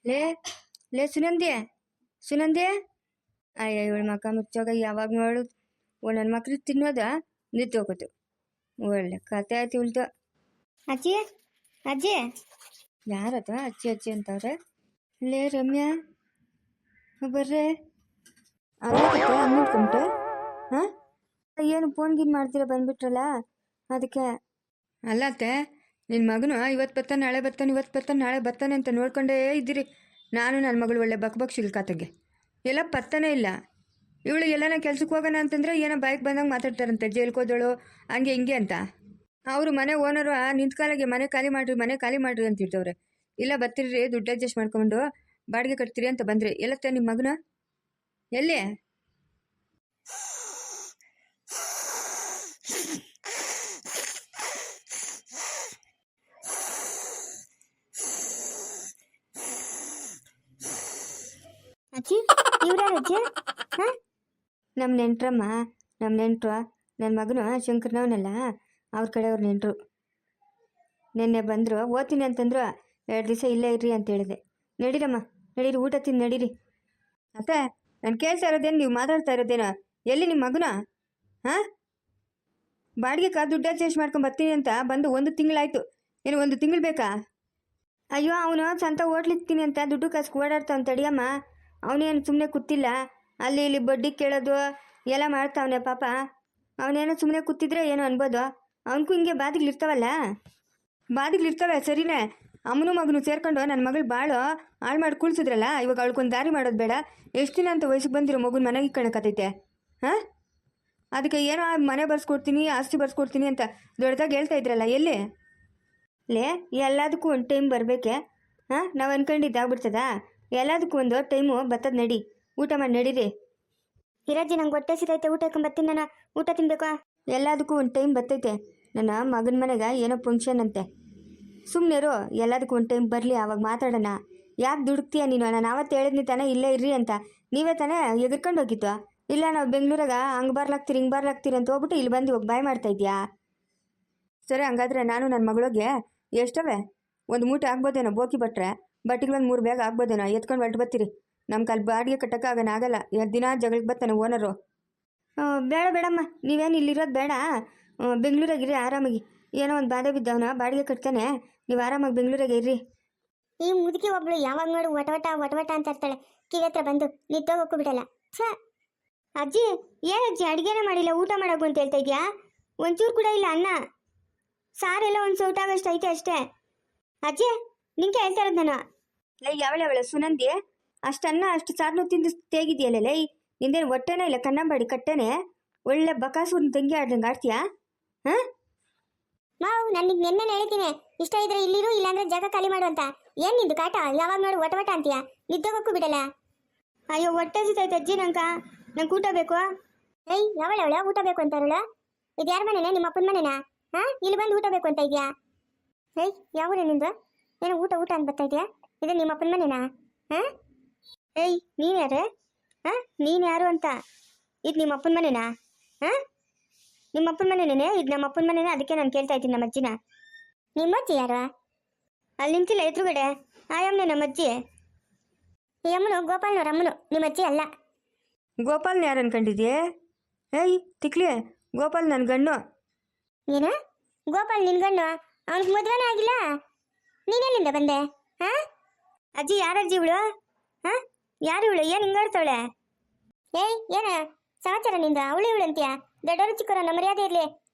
ಲೇ ಲೇ ಸುನಂದಿ ಸುನಂದಿ ಅಯ್ಯ ಇವಳು ಮಕ್ಕ ಮುಚ್ಚೋಗ ಯಾವಾಗ ನೋಡು ನನ್ನ ಮಕ್ಳು ತಿನ್ನೋದ ನಿಂತೋಗೋದು. ಒಳ್ಳೆ ಕತೆ ಆಯ್ತು ಉಳ್ದು. ಅಜ್ಜಿ ಅಜ್ಜಿ ಯಾರದ ಅಜ್ಜಿ ಅಜ್ಜಿ ಅಂತವ್ರೆ? ಲೇ ರಮ್ಯಾ ಬರ್ರೆ ಅನ್ನಿಟ್ಕೊಂಬಿಟ್ಟು ಹಾಂ ಏನು ಫೋನ್ ಗೀನ್ ಮಾಡ್ತೀರ ಬಂದ್ಬಿಟ್ರಲ್ಲ ಅದಕ್ಕೆ. ಅಲ್ಲತ್ತೆ ನಿನ್ನ ಮಗನು ಇವತ್ತು ಬರ್ತಾನೆ ನಾಳೆ ಬರ್ತಾನೆ ಇವತ್ತು ಬರ್ತಾನೆ ನಾಳೆ ಬರ್ತಾನೆ ಅಂತ ನೋಡ್ಕೊಂಡೇ ಇದ್ದೀರಿ. ನಾನು ನನ್ನ ಮಗಳು ಒಳ್ಳೆ ಬಕ್ ಶಿಲ್ಕಾತಗೆ ಎಲ್ಲ ಪತ್ತಾನೇ ಇಲ್ಲ. ಇವಳು ಎಲ್ಲನ ಕೆಲ್ಸಕ್ಕೆ ಹೋಗೋಣ ಅಂತಂದರೆ ಏನೋ ಬೈಕ್ ಬಂದಂಗೆ ಮಾತಾಡ್ತಾರಂತೆ, ಜೈಲ್ಗೆ ಹೋದಳು ಹಂಗೆ ಹಿಂಗೆ ಅಂತ. ಅವರು ಮನೆ ಓನರು ನಿಂತ ಕಾಲಾಗೆ ಮನೆ ಖಾಲಿ ಮಾಡಿರಿ ಅಂತ ಇರ್ತವ್ರೆ. ಇಲ್ಲ ಬರ್ತಿರ್ರಿ ದುಡ್ಡು ಅಡ್ಜಸ್ಟ್ ಮಾಡ್ಕೊಂಡು ಬಾಡಿಗೆ ಕಟ್ತೀರಿ ಅಂತ ಬಂದ್ರಿ. ಎಲ್ಲತ್ತೆ ನಿಮ್ಮ ಮಗನ ಎಲ್ಲಿ? ಅಜ್ಜಿ ಇವ್ರಾರಜ್ಜಿ? ಹಾಂ ನಮ್ಮ ನೆಂಟ್ರಮ್ಮ, ನಮ್ಮ ನೆಂಟ್ರು ನನ್ನ ಮಗನು ಶಂಕರ್ನವನಲ್ಲ ಅವ್ರ ಕಡೆಯವ್ರ ನೆಂಟ್ರು. ನಿನ್ನೆ ಬಂದರು, ಓದ್ತೀನಿ ಅಂತಂದ್ರು. 2 ದಿವಸ ಇಲ್ಲೇ ಇರ್ರಿ ಅಂತ ಹೇಳಿದೆ. ನಡೀರಮ್ಮ ನಡೀರಿ, ಊಟ ತಿಂದು ನಡೀರಿ. ಅತ್ತೆ ನಾನು ಕೇಳ್ತಾ ಇರೋದೇನು, ನೀವು ಮಾತಾಡ್ತಾ ಇರೋದೇನೋ? ಎಲ್ಲಿ ನಿಮ್ಮ ಮಗನ? ಹಾಂ ಬಾಡಿಗೆ ದುಡ್ಡು ಅಡ್ಜಸ್ಟ್ ಮಾಡ್ಕೊಂಡು ಬರ್ತೀನಿ ಅಂತ ಬಂದು 1 ತಿಂಗಳಾಯ್ತು. ಏನು 1 ತಿಂಗಳು ಬೇಕಾ? ಅಯ್ಯೋ ಅವನು ಸ್ವಂತ ಹೋಟ್ಲಿರ್ತೀನಿ ಅಂತ ದುಡ್ಡು ಕಾಸು ಓಡಾಡ್ತಾವ ತಡಿಯಮ್ಮ. ಅವನೇನು ಸುಮ್ಮನೆ ಕೂತಿಲ್ಲ, ಅಲ್ಲಿ ಇಲ್ಲಿ ಬಡ್ಡಿ ಕೇಳೋದು ಎಲ್ಲ ಮಾಡ್ತಾವನೆ ಪಾಪ. ಅವನೇನೋ ಸುಮ್ಮನೆ ಕೂತಿದ್ರೆ ಏನೋ ಅನ್ಬೋದು. ಅವನಿಗೂ ಹಿಂಗೆ ಬಾದಿಗಳಿರ್ತವೆ ಸರಿನೇ. ಅಮ್ಮನೂ ಮಗನು ಸೇರ್ಕೊಂಡು ನನ್ನ ಮಗಳು ಬಾಳು ಹಾಳು ಮಾಡಿ ಕುಳ್ಸಿದ್ರಲ್ಲ, ಇವಾಗ ಅವಳಿಗೊಂದು ದಾರಿ ಮಾಡೋದು ಬೇಡ. ಎಷ್ಟು ದಿನ ಅಂತ ವಯಸ್ಸಿಗೆ ಬಂದಿರೋ ಮಗುನ ಮನೆಗೆ ಕಣಕತ್ತೈತೆ? ಹಾಂ ಅದಕ್ಕೆ ಏನೋ ಮನೆ ಬರ್ಸ್ಕೊಡ್ತೀನಿ ಆಸ್ತಿ ಬರ್ಸ್ಕೊಡ್ತೀನಿ ಅಂತ ದೊಡ್ಡದಾಗಿ ಹೇಳ್ತಾ ಇದ್ರಲ್ಲ, ಎಲ್ಲಿ? ಲೇ ಎಲ್ಲದಕ್ಕೂ ಒಂದು ಟೈಮ್ ಬರಬೇಕೆ? ಹಾಂ ನಾವು ಅನ್ಕೊಂಡಿದ್ದಾಗ್ಬಿಡ್ತದ? ಎಲ್ಲದಕ್ಕೂ ಒಂದು ಟೈಮು ಬರ್ತದ. ನಡಿ ಊಟ ಮಾಡಿ ನಡೀರಿ. ಇರಜ್ಜಿ ನಂಗೆ ಹೊಟ್ಟೆ ಸಿದೈತೆ, ಊಟ ಬರ್ತೀನಿ. ನಾನು ಊಟ ತಿನ್ಬೇಕಾ? ಎಲ್ಲದಕ್ಕೂ ಒಂದು ಟೈಮ್ ಬರ್ತೈತೆ. ನನ್ನ ಮಗನ ಮನೆಗೆ ಏನೋ ಫಂಕ್ಷನ್ ಅಂತೆ. ಸುಮ್ಮನೆರು, ಎಲ್ಲದಕ್ಕೂ ಒಂದು ಟೈಮ್ ಬರಲಿ, ಆವಾಗ ಮಾತಾಡೋಣ. ಯಾಕೆ ದುಡುಕ್ತೀಯ ನೀನು? ನಾನು ಆವತ್ತು ಹೇಳಿದ್ನಿ ತಾನೇ ಇಲ್ಲೇ ಇರ್ರಿ ಅಂತ. ನೀವೇ ತಾನೇ ಎಗರ್ಕೊಂಡು ಹೋಗಿತ್ತು. ಇಲ್ಲ ನಾವು ಬೆಂಗಳೂರಾಗ ಹಂಗೆ ಬರ್ಲಾಗ್ತೀರಿ ಹಿಂಗೆ ಬರ್ಲಾಗ್ತೀರಿ ಅಂತ ಹೋಗ್ಬಿಟ್ಟು ಇಲ್ಲಿ ಬಂದು ಇವಾಗ ಬಾಯ್ ಮಾಡ್ತಾ ಇದೆಯಾ? ಸರಿ ಹಂಗಾದ್ರೆ ನಾನು ನನ್ನ ಮಗಳಿಗೆ ಎಷ್ಟವೆ ಒಂದು ಮೂಟೆ ಆಗ್ಬೋದೇನೋ, ಬೋಕಿ ಬಟ್ಟೆಗಳೊಂದು 3 ಬ್ಯಾಗ್ ಆಗ್ಬೋದೇನೋ, ಎತ್ಕೊಂಡು ಹೊರಟು ಬರ್ತೀರಿ. ನಮ್ಮ ಕಾಲು ಬಾಡಿಗೆ ಕಟ್ಟೋಕ್ಕಾಗಲ್ಲ. 2 ದಿನ ಜಗಳಕ್ಕೆ ಬರ್ತಾನೆ ಓನರು. ಬೇಡ ಬೇಡಮ್ಮ, ನೀವೇನು ಇಲ್ಲಿರೋದು ಬೇಡ. ಬೆಂಗಳೂರಾಗಿರಿ ಆರಾಮಾಗಿ. ಏನೋ ಒಂದು ಬಾಧೆ ಬಿದ್ದವನ ಬಾಡಿಗೆ ಕಟ್ತಾನೆ, ನೀವು ಆರಾಮಾಗಿ ಬೆಂಗಳೂರಾಗೆ ಇರ್ರಿ. ಈ ಮುದುಕಿ ಒಬ್ಳು ಯಾವಾಗ ನೋಡು ವಟವಟ ಅಂತ ಇರ್ತಾಳೆ. ಕಿವಿ ಹತ್ರ ಬಂದು ನಿಂತೋಗೋಕ್ಕೂ ಬಿಡಲ್ಲ. ಅಜ್ಜಿ ಏನಜ್ಜಿ ಅಡುಗೆನೇ ಮಾಡಿಲ್ಲ, ಊಟ ಮಾಡೋಕು ಅಂತ ಹೇಳ್ತಾ ಇದೆಯಾ? ಒಂಚೂರು ಕೂಡ ಇಲ್ಲ ಅನ್ನ ಸಾರೆಲ್ಲ ಒಂದು ಸೌಟಾಗಷ್ಟು ಐತೆ ಅಷ್ಟೇ. ಅಜ್ಜಿ ನಿಂಗೆ ಹೇಳ್ತಾ ಇರೋದು ನಾನು. ಲೈ ಯಾವಳ ಸುನಂದಿ, ಅಷ್ಟನ್ನ ಅಷ್ಟು ಸಾರ್ನು ತಿಂದು ತೇಗಿದೆಯಲ್ಲ ಲೈ. ನಿಂದೇನು ಹೊಟ್ಟೆನೇ ಇಲ್ಲ, ಕನ್ನಂಬಾಡಿ ಕಟ್ಟೆನೆ ಒಳ್ಳೆ ಬಕಾಸೂರ್ನ ತಂಗಿ ಆಡ್ದಂಗೆ ಆಡ್ತೀಯಾ? ಹಾಂ ಮಾವು ನನಗೆ ನೆನ್ನೆ ಹೇಳಿದ್ದೀನಿ, ಇಷ್ಟ ಇದ್ರೆ ಇಲ್ಲಿರು, ಇಲ್ಲಾಂದ್ರೆ ಜಾಗ ಖಾಲಿ ಮಾಡು ಅಂತ. ಏನು ನಿಂದು ಕಾಟ? ಯಾವಾಗ ನೋಡು ವಟ ಅಂತೀಯ, ನಿದ್ದೋಗೋಕ್ಕೂ ಬಿಡಲ್ಲ. ಅಯ್ಯೋ ಹೊಟ್ಟೆ ಸಿತೈತೆ ಅಜ್ಜಿ, ನಂಗೆ ಊಟ ಬೇಕು. ಏಯ್ ಯಾವಳ ಊಟ ಬೇಕು ಅಂತಾರಳ? ಇದು ಯಾರ ಮನೆನೇ? ನಿಮ್ಮ ಅಪ್ಪನ ಮನೆನಾ? ಹಾಂ ಇಲ್ಲಿ ಬಂದು ಊಟ ಬೇಕು ಅಂತ ಇದೆಯಾ? ಏಯ್ ಯಾವ ನಿಂದು? ಏನೋ ಊಟ ಅಂತ ಬರ್ತಾ ಇದೆಯಾ? ಇದು ನಿಮ್ಮ ಅಪ್ಪನ ಮನೆನಾ? ಹಾಂ ಏಯ್ ನೀನು ಯಾರು? ಹಾಂ ನೀನು ಯಾರು ಅಂತ? ಇದು ನಿಮ್ಮ ಅಪ್ಪನ ಮನೆನಾ? ಹಾಂ ನಿಮ್ಮ ಅಪ್ಪನ ಮನೆನೇ? ಇದು ನಮ್ಮ ಅಪ್ಪನ ಮನೆನೇ, ಅದಕ್ಕೆ ನಾನು ಕೇಳ್ತಾ ಇದ್ದೀನಿ. ನಮ್ಮ ಅಜ್ಜಿನ? ನಿಮ್ಮ ಅಜ್ಜಿ ಯಾರು? ಅಲ್ಲಿ ನಿಂತಿಲ್ಲ ಎದುರುಗಡೆ ಆಯಮ್ಮನೆ ನಮ್ಮ ಅಜ್ಜಿ. ಈ ಅಮ್ಮನು ಗೋಪಾಲ್ನವ್ರ ಅಮ್ಮನು, ನಿಮ್ಮ ಅಜ್ಜಿ ಅಲ್ಲ. ಗೋಪಾಲ್ನ ಯಾರು ಅನ್ಕೊಂಡಿದ್ಯೆ? ಏಯ್ ತಿಕ್ಲಿ, ಗೋಪಾಲ್ ನನ್ನ ಗಣ್ಣು. ಏನು ಗೋಪಾಲ್ ನಿನ್ ಗಣ್ಣು? ಅವನಿಗೆ ಮದುವೆನೇ ಆಗಿಲ್ಲ, ನೀನೆಲ್ಲಿಂದ ಬಂದೆ? ಹಾಂ ಅಜ್ಜಿ ಯಾರಜ್ಜಿ ಇವಳು? ಹಾಂ ಯಾರು ಇವಳು? ಏನು ಹಿಂಗಾಡ್ತಾವಳೆ? ಏಯ್ ಏನ ಸಮಾಚಾರ ನಿಂದ? ಇವಳು ಅಂತೀಯ? ದೊಡ್ಡವರು ಚಿಕ್ಕವರು ನಮ್ಮ ಮರ್ಯಾದೆ ಇರಲಿ,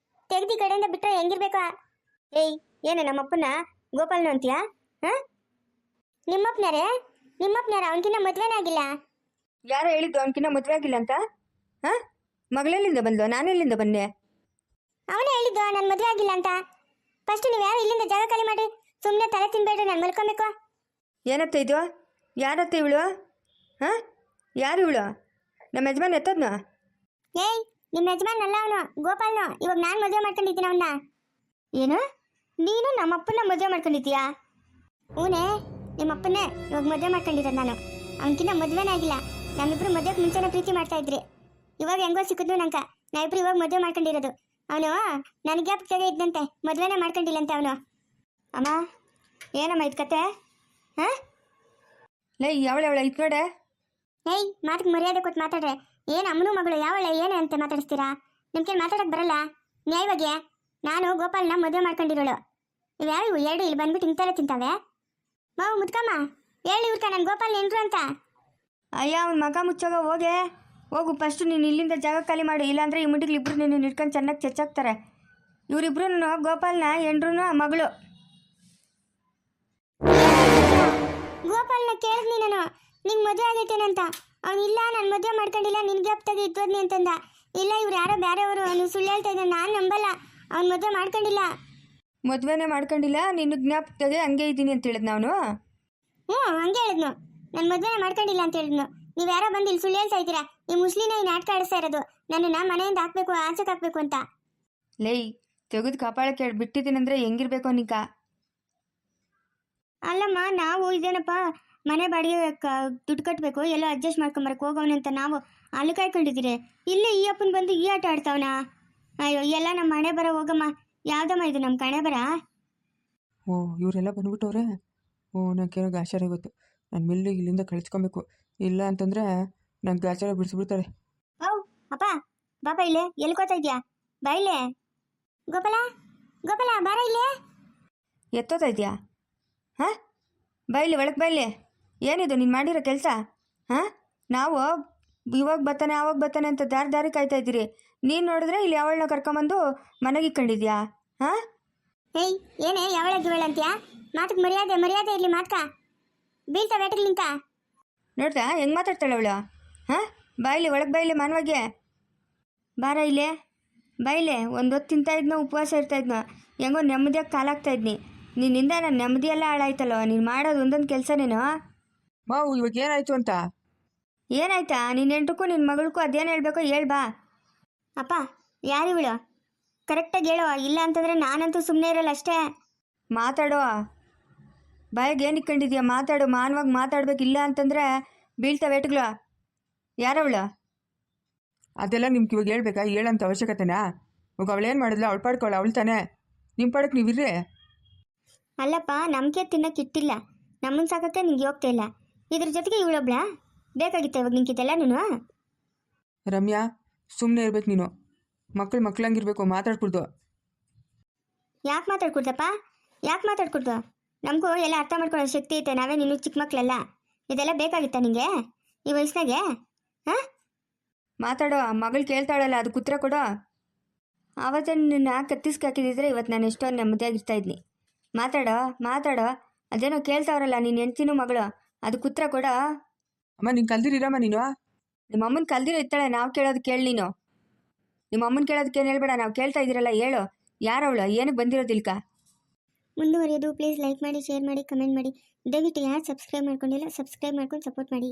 ತೆಗ್ದಿ ಕಡೆಯಿಂದ ಬಿಟ್ಟರೆ ಹೆಂಗಿರ್ಬೇಕಾ? ಏಯ್ ಏನೇ ನಮ್ಮಪ್ಪನ ಗೋಪಾಲ್ನು ಅಂತೀಯಾ? ಹಾಂ ನಿಮ್ಮಪ್ಪನಾರೇ ಅವನಕಿನ್ನ ಮದುವೆನೇ ಆಗಿಲ್ಲ. ಯಾರು ಹೇಳಿದ್ದು ಅವನಕಿನ್ನ ಮದುವೆ ಆಗಿಲ್ಲ ಅಂತ? ಹಾಂ ಮಗಳೆಲ್ಲಿಂದ ಬಂದ್ಲು? ನಾನೆಲ್ಲಿಂದ ಬಂದೆ? ಅವನೇ ಹೇಳಿದ್ದು ನನ್ನ ಮದುವೆ ಆಗಿಲ್ಲ ಅಂತ. ಫಸ್ಟ್ ನೀವು ಯಾರು ಇಲ್ಲಿಂದ ಜಾಗ ಖಾಲಿ ಮಾಡಿ, ಸುಮ್ಮನೆ ತಲೆ ತಿನ್ಬೇಡ್ರಿ, ನಾನು ಮಲ್ಕೊಬೇಕು. ಏನತ್ತ ಇದು? ಯಾರತ್ತ ಇವಳು? ಹಾಂ ಯಾರು ಇವಳು? ನಮ್ಮ ಯಜಮಾನ್ ಎತ್ತದ್ನ? ಏಯ್ ನಿಮ್ಮ ಯಜಮಾನ್ ಅಲ್ಲ ಅವನು, ಗೋಪಾಲ್ನು. ಇವಾಗ ನಾನು ಮದುವೆ ಮಾಡ್ಕೊಂಡಿದ್ದೀನಿ ಅವನ್ನ. ಏನು ನೀನು ನಮ್ಮಪ್ಪನ ಮದುವೆ ಮಾಡ್ಕೊಂಡಿದ್ದೀಯಾ? ಹೂನೇ ನಿಮ್ಮಪ್ಪನ್ನೇ ಇವಾಗ ಮದುವೆ ಮಾಡ್ಕೊಂಡಿರೋದು ನಾನು. ಅವನಕಿನ್ನ ಮದುವೆನೇ ಆಗಿಲ್ಲ. ನಮ್ಮಿಬ್ರು ಮದುವೆಗೆ ಮುಂಚೆನೇ ಪ್ರೀತಿ ಮಾಡ್ತಾ ಇದ್ರಿ. ಇವಾಗ ಹೆಂಗೋ ಸಿಕ್ಕಿದ್ನು ನಂಗೆ. ನಾವಿಬ್ರು ಇವಾಗ ಮದುವೆ ಮಾಡ್ಕೊಂಡಿರೋದು. ಅವನು ನನಗೆ ಪುಟ್ಟಾಗೆ ಇದ್ದಂತೆ, ಮದುವೆನೇ ಮಾಡ್ಕೊಂಡಿಲ್ಲಂತೆ ಅವನು. ಅಮ್ಮ ಏನಮ್ಮ ಇದು ಕತೆ? ಹಾಂ ಲೇ ಯಾವಳೆ ಇತ್ತು ನೋಡೆ. ಏಯ್ ಮಾತಿಗೆ ಮರ್ಯಾದೆ ಕೊಟ್ಟು ಮಾತಾಡ್ರೆ ಏನು ಅಮ್ಮನೂ ಮಗಳು ಯಾವಳೆ ಏನೇ ಅಂತ ಮಾತಾಡಿಸ್ತೀರಾ? ನಿಮ್ಗೇನು ಮಾತಾಡಕ್ಕೆ ಬರಲ್ಲ ನ್ಯಾಯವಾಗಿ? ನಾನು ಗೋಪಾಲ್ನ ಮದುವೆ ಮಾಡ್ಕೊಂಡಿರೋಳು. ಇವ್ಯಾವ ಇವು ಎರಡು ಇಲ್ಲಿ ಬಂದ್ಬಿಟ್ಟು ಇಂಥರ ತಿಂತಾವೆ? ಮಾವು ಮುದ್ಕಮ್ಮ ಹೇಳಿ ಇವ್ರಕ ನಾನು ಗೋಪಾಲ್ ನೆಂಟ್ರು ಅಂತ. ಅಯ್ಯ ಅವ್ನ ಮಗ ಮುಚ್ಚೋಗ ಹೋಗು ಫಸ್ಟು ನೀನು ಇಲ್ಲಿಂದ ಜಾಗ ಖಾಲಿ ಮಾಡು, ಇಲ್ಲಾಂದರೆ ಈ ಮುಂಡಿಗೆ ಇಬ್ಬರು ನೀನು ಇಟ್ಕೊಂಡು ಚೆನ್ನಾಗಿ ಚೆಚ್ಚಾಕ್ತಾರೆ. ಇವರಿಬ್ರು ಗೋಪಾಲ್ನ ಎಂಡ್ರು ಮಗಳು. ಗೋಪಾಲ್ನ ಕೇಳಿದ್ನಿ ನಾನು ನಿಂಗೆ ಮದುವೆ ಆಗೈತೇನಂತ. ಅವ್ನು ಇಲ್ಲ ನಾನು ಮದುವೆ ಮಾಡ್ಕೊಂಡಿಲ್ಲ ನಿನ್ಗೆ ಹಪ್ತಾಗೆ ಇದ್ದೋದ್ನಿ ಅಂತಂದ. ಇಲ್ಲ ಇವ್ರು ಯಾರೋ ಬೇರೆಯವರು, ನೀವು ಸುಳ್ಳು ಹೇಳ್ತಾ ಇದ್ದ, ನಾನು ನಂಬಲ್ಲ. ಅವ್ನು ಮದುವೆ ಮಾಡ್ಕೊಂಡಿಲ್ಲ. ಮದುವೆನೇ ಮಾಡ್ಕೊಂಡಿಲ್ಲ, ನಿನ್ನ ಜ್ಞಾಪಕದಾಗೆ ಹಂಗೆ ಇದ್ದೀನಿ ಅಂತ ಹೇಳಿದ್ ನಾನು. ಹ್ಞೂ ಹಂಗೆ ಹೇಳಿದ್ನು, ನಾನು ಮದುವೆನೇ ಮಾಡ್ಕೊಂಡಿಲ್ಲ ಅಂತ ಹೇಳಿದ್ನು. ನೀವು ಯಾರೋ ಬಂದು ಇಲ್ಲಿ ಸುಳ್ಳು ಹೇಳ್ತಾ ಇದ್ದೀರಾ. ಈ ಮುಸ್ಲಿನ ಈ ನಾಟಕ ಆಡಿಸ್ತಾ ಇರೋದು ನನ್ನನ್ನು ಮನೆಯಿಂದ ಹಾಕ್ಬೇಕು ಆಚೆಗೆ ಹಾಕ್ಬೇಕು ಅಂತ. ಲೈ ತೆಗೆದು ಕಪಾಳಕ್ಕೆ ಬಿಟ್ಟಿದ್ದೀನಂದ್ರೆ ಹೆಂಗಿರ್ಬೇಕು ನಿಕ? ಅಲ್ಲಮ್ಮ ನಾವು ಇದೇನಪ್ಪ ಮನೆ ಬಾಡಿಗೆ ದುಡ್ಡು ಕಟ್ಟಬೇಕು, ಎಲ್ಲೋ ಅಡ್ಜಸ್ಟ್ ಮಾಡ್ಕೊಂಬರಕ್ಕೆ ಹೋಗೋವನಂತ ನಾವು ಅಲ್ಲಿ ಕಾಯ್ಕೊಂಡಿದ್ದೀರಿ. ಇಲ್ಲಿ ಈ ಅಪ್ಪನ ಬಂದು ಈ ಆಟ ಆಡ್ತಾವನ. ಅಯ್ಯೋ ಎಲ್ಲ ನಮ್ಮ ಮನೆ ಬರ ಹೋಗಮ್ಮ. ಯಾವ್ದಮ್ಮ ಇದು ನಮ್ಮ ಕಣೆ ಬರ? ಓ ಇವರೆಲ್ಲ ಬಂದ್ಬಿಟ್ಟವ್ರೆ. ಓ ನಂಗೆ ಕೇಳೋ ಗಾಚಾರ ಗೊತ್ತು. ನಾನು ಮೆಲ್ಲಿಗೆ ಇಲ್ಲಿಂದ ಕಳಿಸ್ಕೊಬೇಕು, ಇಲ್ಲ ಅಂತಂದರೆ ನಂಗೆ ಗಾಚಾರ ಬಿಡಿಸ್ಬಿಡ್ತಾರೆ. ಓ ಅಪ್ಪ ಬಾಬಾ ಇಲ್ಲೇ ಎಲ್ಕೋತಾ ಇದೆಯಾ? ಬಾ ಇಲ್ಲೇ. ಗೋಪಾಲ ಗೋಪಾಲ ಬಾರ ಇಲ್ಲೇ. ಎತ್ತೋತಾ ಇದೆಯಾ? ಹಾಂ ಬೈಲಿ ಒಳಗೆ ಬೈಲಿ. ಏನಿದು ನೀನು ಮಾಡಿರೋ ಕೆಲಸ? ಹಾಂ ನಾವು ಇವಾಗ ಬರ್ತಾನೆ ಆವಾಗ ಬರ್ತಾನೆ ಅಂತ ದಾರಿ ಕಾಯ್ತಾ ಇದ್ದೀರಿ. ನೀನು ನೋಡಿದ್ರೆ ಇಲ್ಲಿ ಯಾವಳನ್ನ ಕರ್ಕೊಂಬಂದು ಮನೆಗೆ ಇಕ್ಕೊಂಡಿದ್ಯಾ? ಹಾಂ ಏಯ್ ಏನೇ ಯಾವಳ ಗಿವಳ ಅಂತೀಯಾ? ಮಾತಕ್ಕೆ ಮರ್ಯಾದೆ ಇರಲಿ ಮಾತ್ಕ. ಬೀಳ್ತಾ ಬೇಟಲ್ ನಿಂತ ನೋಡ್ದಾ ಹೆಂಗೆ ಮಾತಾಡ್ತಾಳೆ ಅವಳು? ಹಾಂ ಬಾಯ್ಲಿ ಒಳಗೆ ಬೈಲಿ ಮಾನವಾಗೆ. ಬಾರ ಇಲ್ಲೇ ಬೈಲೆ. ಒಂದು ಹೊತ್ತು ತಿಂತಾಯಿದ್ನೋ ಉಪವಾಸ ಇರ್ತಾಯಿದ್ನೋ, ಹೆಂಗೋ ನೆಮ್ಮದಿಯಾಗಿ ಕಾಲಾಗ್ತಾಯಿದ್ನಿ. ನಿನ್ನಿಂದ ನಾನು ನೆಮ್ಮದಿಯೆಲ್ಲ ಹಾಳಾಯ್ತಲ್ಲೋ. ನೀನು ಮಾಡೋದು ಒಂದೊಂದು ಕೆಲಸನೇನೋ. ಮಾವು ಇವಾಗ ಏನಾಯಿತು ಅಂತ? ಏನಾಯ್ತಾ? ನಿನ್ನ ಹೆಂಡಕ್ಕೂ ನಿನ್ನ ಮಗಳಿಗೂ ಅದೇನು ಹೇಳ್ಬೇಕೋ ಹೇಳ್ಬಾ. ಅಪ್ಪ ಯಾರಿವಳು ಕರೆಕ್ಟಾಗಿ ಹೇಳೋ, ಇಲ್ಲ ಅಂತಂದರೆ ನಾನಂತೂ ಸುಮ್ಮನೆ ಇರಲ್ಲ ಅಷ್ಟೇ. ಮಾತಾಡೋ, ಬಾಯಿಗೆ ಏನು ಇಕ್ಕೊಂಡಿದ್ಯಾ? ಮಾತಾಡು, ಮಾನವಾಗಿ ಮಾತಾಡ್ಬೇಕು. ಇಲ್ಲ ಅಂತಂದರೆ ಬೀಳ್ತಾ ವೇಟ್ಗಳು. ಯಾರವಳು? ಅದೆಲ್ಲ ನಿಮ್ಗೆ ಇವಾಗ ಹೇಳ್ಬೇಕಾ? ಹೇಳೋಂಥ ಅವಶ್ಯಕತೆನಾ? ಇವಾಗ ಅವಳೇನು ಮಾಡಿದ್ಲ? ಅವಳು ಪಾಡ್ಕೊಳ್ಳ, ಅವಳು ತಾನೇ. ನಿಮ್ಮ ಪಾಡಕ್ಕೆ ನೀವಿರ್ರಿ. ಅಲ್ಲಪ್ಪ ನಮಗೆ ತಿನ್ನಕ್ಕೆ ಇಟ್ಟಿಲ್ಲ, ನಮ್ಮನ್ನು ಸಾಕಕ್ಕೆ ನಿಂಗೆ ಹೋಗ್ತಾ ಇಲ್ಲ. ಇದ್ರ ಜೊತೆಗೆ ಇವಳೊಬ್ಳ ಬೇಕಾಗಿತ್ತ ಇವಾಗ ನಿಂಗಿದ್ದೆಲ್ಲ? ನೀನು ರಮ್ಯಾ ಸುಮ್ಮನೆ ಇರ್ಬೇಕು ನೀನು. ಮಕ್ಕಳಂಗಿರ್ಬೇಕು, ಮಾತಾಡ್ಕೊಡ್ದು. ಯಾಕೆ ಮಾತಾಡ್ಕೊಡ್ದು? ನಮಗೂ ಎಲ್ಲ ಅರ್ಥ ಮಾಡ್ಕೊಳ್ಳೋ ಶಕ್ತಿ ಐತೆ. ನಾವೇ ನೀನು ಚಿಕ್ಕ ಮಕ್ಕಳಲ್ಲ. ಇದೆಲ್ಲ ಬೇಕಾಗಿತ್ತ ನಿಂಗೆ ಈ ವಯಸ್ಸಿನಾಗೆ? ಹಾಂ ಮಾತಾಡೋ. ಮಗಳು ಕೇಳ್ತಾಳಲ್ಲ, ಅದು ಉತ್ತರ ಕೊಡೋ. ಆವತ್ತೇ ನಿನ್ನ ಕತ್ತಿಸ್ಕಾಕಿದ್ರೆ ಇವತ್ತು ನಾನು ಎಷ್ಟೊಂದು ನೆಮ್ಮದಿಯಾಗಿರ್ತಾ ಇದ್ನಿ. ಮಾತಾಡೋ. ಅದೇನೋ ಕೇಳ್ತಾವ್ರಲ್ಲ ನಿನ್ನ ಹೆಂಡ್ತಿನೂ ಮಗಳು, ಅದಕ್ಕೆ ಉತ್ತರ ಕೊಡೋ. ಅಮ್ಮ ನೀನು ಕಲ್ದಿರಿರಮ್ಮ ನೀನು. ನಿಮ್ಮ ಅಮ್ಮನ ಕಲ್ದಿರೋ ಇರ್ತಾಳೆ, ನಾವು ಕೇಳೋದು ಕೇಳಿ. ನೀನು ನಿಮ್ಮ ಅಮ್ಮನ ಕೇಳೋದಕ್ಕೇನು ಹೇಳ್ಬೇಡ, ನಾವು ಕೇಳ್ತಾ ಇದ್ದೀರಲ್ಲ ಹೇಳು. ಯಾರವಳು? ಏನಕ್ಕೆ ಬಂದಿರೋದಿಲ್ಕ? ಮುಂದುವರಿಯೋದು ಪ್ಲೀಸ್ ಲೈಕ್ ಮಾಡಿ, ಶೇರ್ ಮಾಡಿ, ಕಮೆಂಟ್ ಮಾಡಿ. ದಯವಿಟ್ಟು ಯಾರು ಸಬ್ಸ್ಕ್ರೈಬ್ ಮಾಡ್ಕೊಂಡಿಲ್ಲ ಸಬ್ಸ್ಕ್ರೈಬ್ ಮಾಡ್ಕೊಂಡು ಸಪೋರ್ಟ್ ಮಾಡಿ.